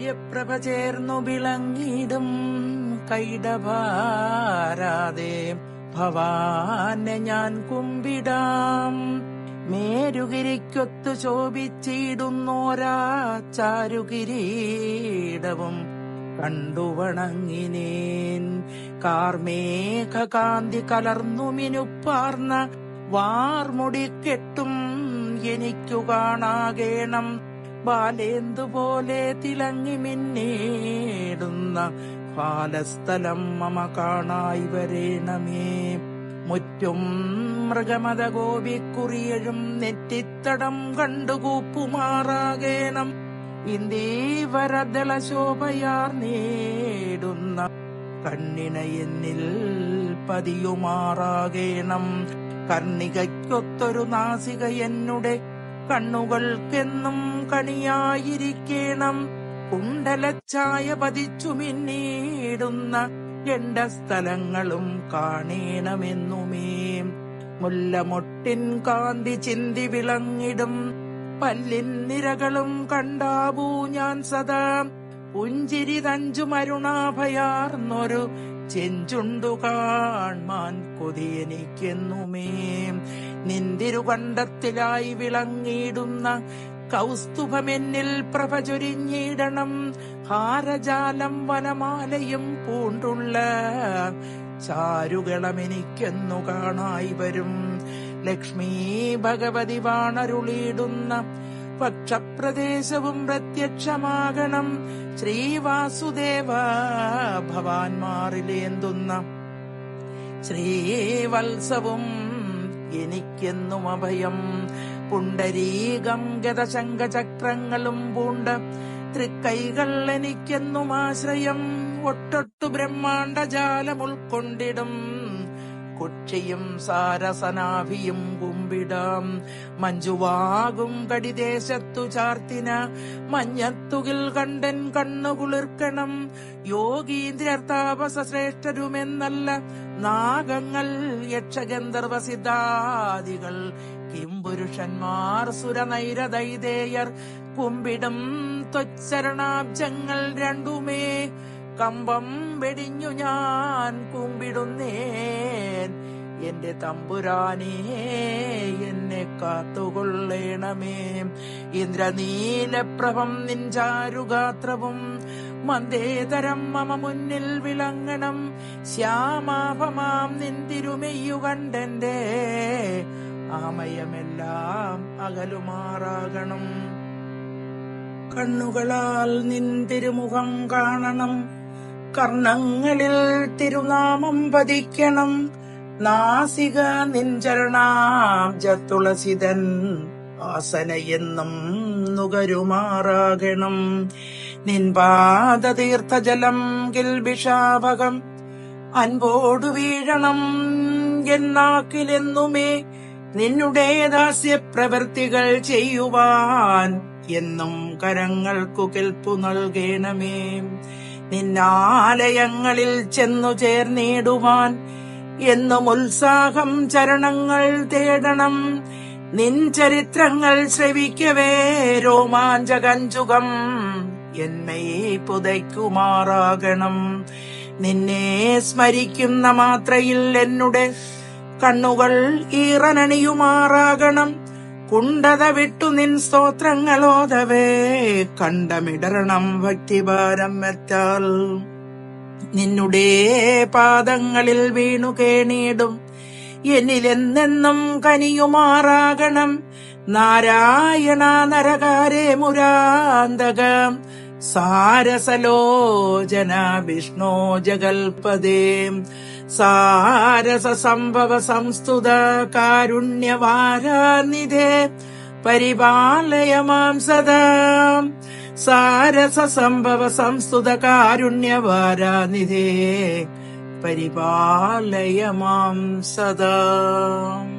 സൂര്യപ്രഭ ചേർന്നു വിളങ്ങിടും കൈടഭാരാതെ ഭവാനെ ഞാൻ കുമ്പിടാം. മേരുകിരിക്കൊത്തു ശോഭിച്ചിടുന്നോരാ ചാരുകിരീടവും കണ്ടുവണങ്ങിനേൻ. കാർമേഘകാന്തി കലർന്നു മിനുപ്പാർന്ന വാർമുടിക്കെട്ടും എനിക്കു കാണാകേണം. ബാലേന്തുപോലെ തിളങ്ങി മിന്നേടുന്ന ബാലസ്ഥലം മമ കാണായി വരേണമേ. മുറ്റും മൃഗമത ഗോപിക്കുറിയഴും നെറ്റിത്തടം കണ്ടുകൂപ്പുമാറാകേണം. ഇന്ദീവരദള ശോഭയാർ നേടുന്ന കണ്ണിണ എന്നിൽ പതിയുമാറാകേണം. കർണികയ്ക്കൊത്തൊരു നാസിക എന്നുടെ കണ്ണുകൾക്കെന്നും കണിയായിരിക്കേണം. കുണ്ടലച്ചായ പതിച്ചു മിന്നീടുന്ന ഗണ്ഡസ്ഥലങ്ങളും കാണേണമെന്നുമേ. മുല്ലമൊട്ടിൻ കാന്തി ചിന്തി വിളങ്ങിടും പല്ലിൻ നിരകളും കണ്ടാവൂ ഞാൻ സദാ. പുഞ്ചിരി തഞ്ചു മരുണാഭയാർന്നൊരു ചെഞ്ചുണ്ടു കാൺമാൻ കൊതിയെനിക്കെന്നുമേ. നിന്തിരുകണ്ഠത്തിലായി വിളങ്ങിടുന്ന കൗസ്തുഭമെന്നിൽ പ്രഭ ചൊരിഞ്ഞിടണം. ഹാരജാലം വനമാലയും പൂണ്ടുള്ള ചാരുകളമെനിക്കെന്നു കാണായി വരും. ലക്ഷ്മി ഭഗവതി വാണരുളിയിടുന്ന പക്ഷപ്രദേശവും പ്രത്യക്ഷമാകണം. ശ്രീവാസുദേവ ഭവാൻമാറിലേന്തുന്ന ശ്രീവത്സവും എനിക്കെന്നും അഭയം. പുണ്ടരീകം ഗതശംഖചക്രങ്ങളും പൂണ്ട തൃക്കൈകൾ എനിക്കെന്നും ആശ്രയം. ഒട്ടൊട്ടു ബ്രഹ്മാണ്ഡജാലം ഉൾക്കൊണ്ടിടും കുക്ഷിയും സാരസനാഭിയും കുമ്പിടാം. മഞ്ജുവാകും കടിദേശത്തു ചാർത്തിന മഞ്ഞത്തുകിൽ കണ്ടൻ കണ്ണുകുളിർക്കണം. യോഗീന്ദ്രർത്താപസ ശ്രേഷ്ഠരുമെന്നല്ല നാഗങ്ങൾ യക്ഷഗന്ധർവസിദ്ധാദികൾ കിംപുരുഷന്മാർ സുരനൈരദൈതേയർ കുമ്പിടും ത്വച്ചരണാബ്ജങ്ങൾ രണ്ടുമേ. കമ്പം വെടിഞ്ഞു ഞാൻ കുമ്പിടുന്നേൻ എന്റെ തമ്പുരാനേ എന്നെ കാത്തുകൊള്ളേണമേ. ഇന്ദ്രനീലപ്രഭം നിൻചാരുഗാത്രവും മന്ദേതരം മമ മുന്നിൽ വിളങ്ങണം. ശ്യാമാഭമാം നിന്തിരുമെയ്യു കണ്ടെന്റെ ആമയമെല്ലാം അകലുമാറാകണം. കണ്ണുകളാൽ നിന്തിരുമുഖം കാണണം. കർണങ്ങളിൽ തിരുനാമം പതിക്കണം. നാസിക നിൻചരണാബ്ജ തുളസിതൻ ആസനയെന്നും നുകരുമാറാകണം. നിൻപാദതീർത്ഥജലം കിൽബിഷാഭകം അൻപോടു വീഴണം എന്നാക്കിലെന്നുമേ. നിന്നുടെ ദാസ്യപ്രവൃത്തികൾ ചെയ്യുവാൻ എന്നും കരങ്ങൾക്കു കെൽപ്പു നൽകേണമേ. നിന്നാലയങ്ങളിൽ ചെന്നു ചേർന്നിടുവാൻ എന്നും ഉത്സാഹം ചരണങ്ങൾ തേടണം. നിൻ ചരിത്രങ്ങൾ ശ്രവിക്കവേ രോമാഞ്ചകഞ്ചുകം എന്മയെ പുതയ്ക്കുമാറാകണം. നിന്നെ സ്മരിക്കുന്ന മാത്രയിൽ എന്നുടെ കണ്ണുകൾ ഈറനണിയുമാറാകണം. കുണ്ടത വിട്ടു നിൻ സ്തോത്രങ്ങളോദവേ കണ്ടമിടരണം ഭക്തിഭാരം വെച്ചാൽ. നിന്നുടെ പാദങ്ങളിൽ വീണു കേണിയിടും എന്നിലെന്നെന്നും കനിയുമാറാകണം. നാരായണ നരകാരേ മുരാന്തകം സാരസലോചന വിഷ്ണോ ജഗൽപദേ. സാരസ സംഭവ സംസ്തുത കാരുണ്യവാരാനിധേ പരിപാലയ മാം സദാ. സാരസ സംഭവ സംസ്തുത കാരുണ്യവാരാനിധേ പരിപാലയ മാം സദാ.